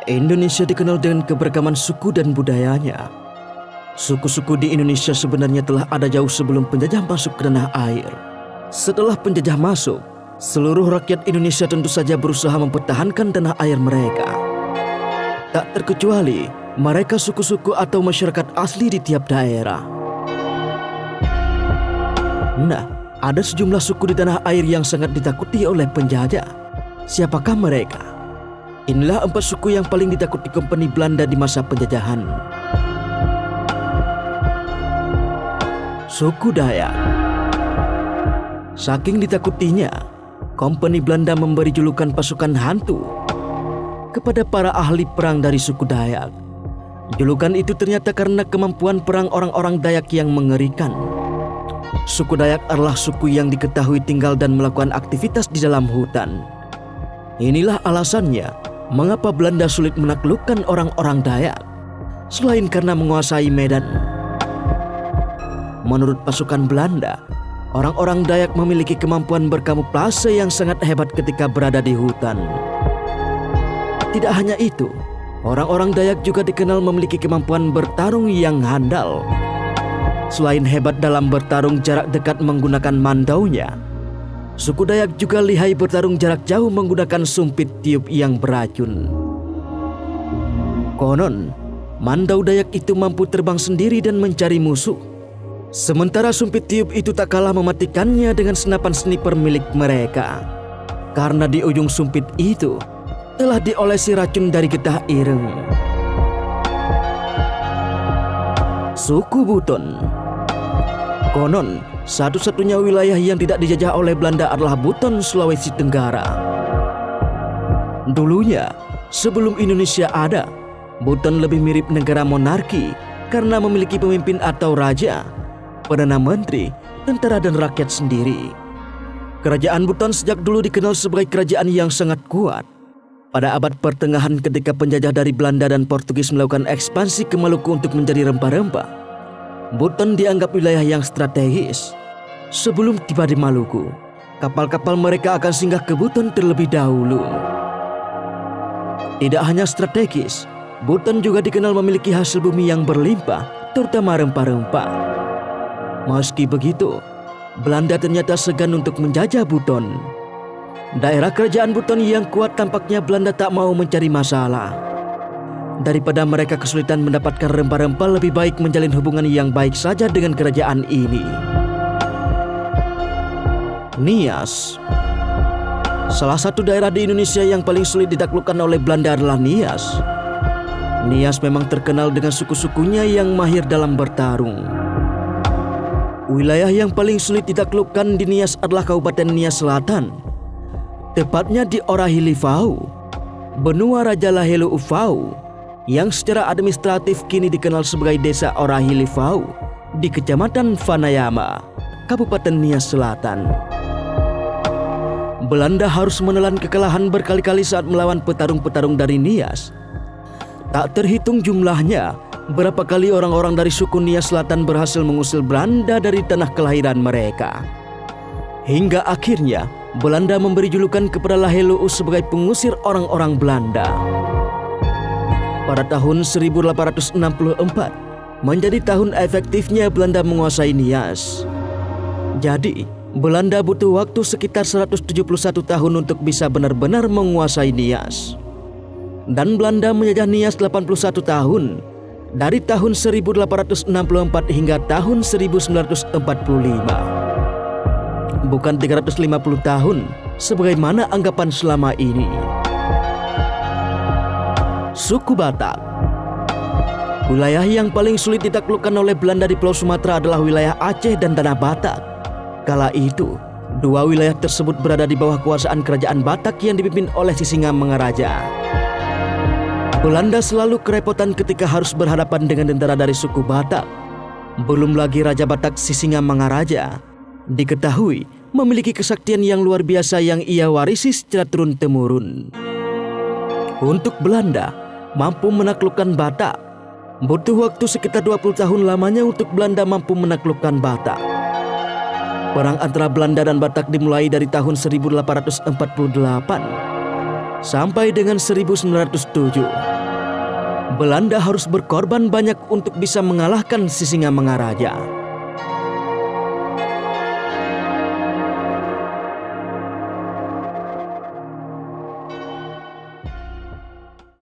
Indonesia dikenal dengan keberagaman suku dan budayanya. Suku-suku di Indonesia sebenarnya telah ada jauh sebelum penjajah masuk ke tanah air. Setelah penjajah masuk, seluruh rakyat Indonesia tentu saja berusaha mempertahankan tanah air mereka. Tak terkecuali mereka suku-suku atau masyarakat asli di tiap daerah. Nah, ada sejumlah suku di tanah air yang sangat ditakuti oleh penjajah. Siapakah mereka? Inilah 4 suku yang paling ditakuti Kompeni Belanda di masa penjajahan. Suku Dayak. Saking ditakutinya, Kompeni Belanda memberi julukan pasukan hantu kepada para ahli perang dari suku Dayak. Julukan itu ternyata karena kemampuan perang orang-orang Dayak yang mengerikan. Suku Dayak adalah suku yang diketahui tinggal dan melakukan aktivitas di dalam hutan. Inilah alasannya mengapa Belanda sulit menaklukkan orang-orang Dayak, selain karena menguasai medan. Menurut pasukan Belanda, orang-orang Dayak memiliki kemampuan berkamuflase yang sangat hebat ketika berada di hutan. Tidak hanya itu, orang-orang Dayak juga dikenal memiliki kemampuan bertarung yang handal. Selain hebat dalam bertarung jarak dekat menggunakan mandaunya, suku Dayak juga lihai bertarung jarak jauh menggunakan sumpit tiup yang beracun. Konon, mandau Dayak itu mampu terbang sendiri dan mencari musuh. Sementara sumpit tiup itu tak kalah mematikannya dengan senapan sniper milik mereka. Karena di ujung sumpit itu telah diolesi racun dari getah ireng. Suku Buton. Konon, satu-satunya wilayah yang tidak dijajah oleh Belanda adalah Buton, Sulawesi Tenggara. Dulunya, sebelum Indonesia ada, Buton lebih mirip negara monarki karena memiliki pemimpin atau raja, perdana menteri, tentara dan rakyat sendiri. Kerajaan Buton sejak dulu dikenal sebagai kerajaan yang sangat kuat. Pada abad pertengahan ketika penjajah dari Belanda dan Portugis melakukan ekspansi ke Maluku untuk menjadi rempah-rempah, Buton dianggap wilayah yang strategis. Sebelum tiba di Maluku, kapal-kapal mereka akan singgah ke Buton terlebih dahulu. Tidak hanya strategis, Buton juga dikenal memiliki hasil bumi yang berlimpah, terutama rempah-rempah. Meski begitu, Belanda ternyata segan untuk menjajah Buton. Daerah kerajaan Buton yang kuat tampaknya Belanda tak mau mencari masalah. Daripada mereka kesulitan mendapatkan rempah-rempah, lebih baik menjalin hubungan yang baik saja dengan kerajaan ini. Nias. Salah satu daerah di Indonesia yang paling sulit ditaklukkan oleh Belanda adalah Nias. Nias memang terkenal dengan suku-sukunya yang mahir dalam bertarung. Wilayah yang paling sulit ditaklukkan di Nias adalah Kabupaten Nias Selatan, tepatnya di Orahilifau, benua Raja Lahelu Ufau, yang secara administratif kini dikenal sebagai Desa Orahilifau di Kecamatan Vanayama, Kabupaten Nias Selatan. Belanda harus menelan kekalahan berkali-kali saat melawan petarung-petarung dari Nias. Tak terhitung jumlahnya berapa kali orang-orang dari suku Nias Selatan berhasil mengusir Belanda dari tanah kelahiran mereka. Hingga akhirnya Belanda memberi julukan kepada Lahelu sebagai pengusir orang-orang Belanda. Pada tahun 1864 menjadi tahun efektifnya Belanda menguasai Nias. Jadi, Belanda butuh waktu sekitar 171 tahun untuk bisa benar-benar menguasai Nias. Dan Belanda menjajah Nias 81 tahun, dari tahun 1864 hingga tahun 1945. Bukan 350 tahun sebagaimana anggapan selama ini. Suku Batak. Wilayah yang paling sulit ditaklukkan oleh Belanda di Pulau Sumatera adalah wilayah Aceh dan Tanah Batak. Kala itu, dua wilayah tersebut berada di bawah kekuasaan kerajaan Batak yang dipimpin oleh Sisingamangaraja. Belanda selalu kerepotan ketika harus berhadapan dengan tentara dari suku Batak. Belum lagi Raja Batak Sisingamangaraja diketahui memiliki kesaktian yang luar biasa yang ia warisi secara turun-temurun. Untuk Belanda mampu menaklukkan Batak, butuh waktu sekitar 20 tahun lamanya untuk Belanda mampu menaklukkan Batak. Perang antara Belanda dan Batak dimulai dari tahun 1848. Sampai dengan 1907, Belanda harus berkorban banyak untuk bisa mengalahkan Sisingamangaraja.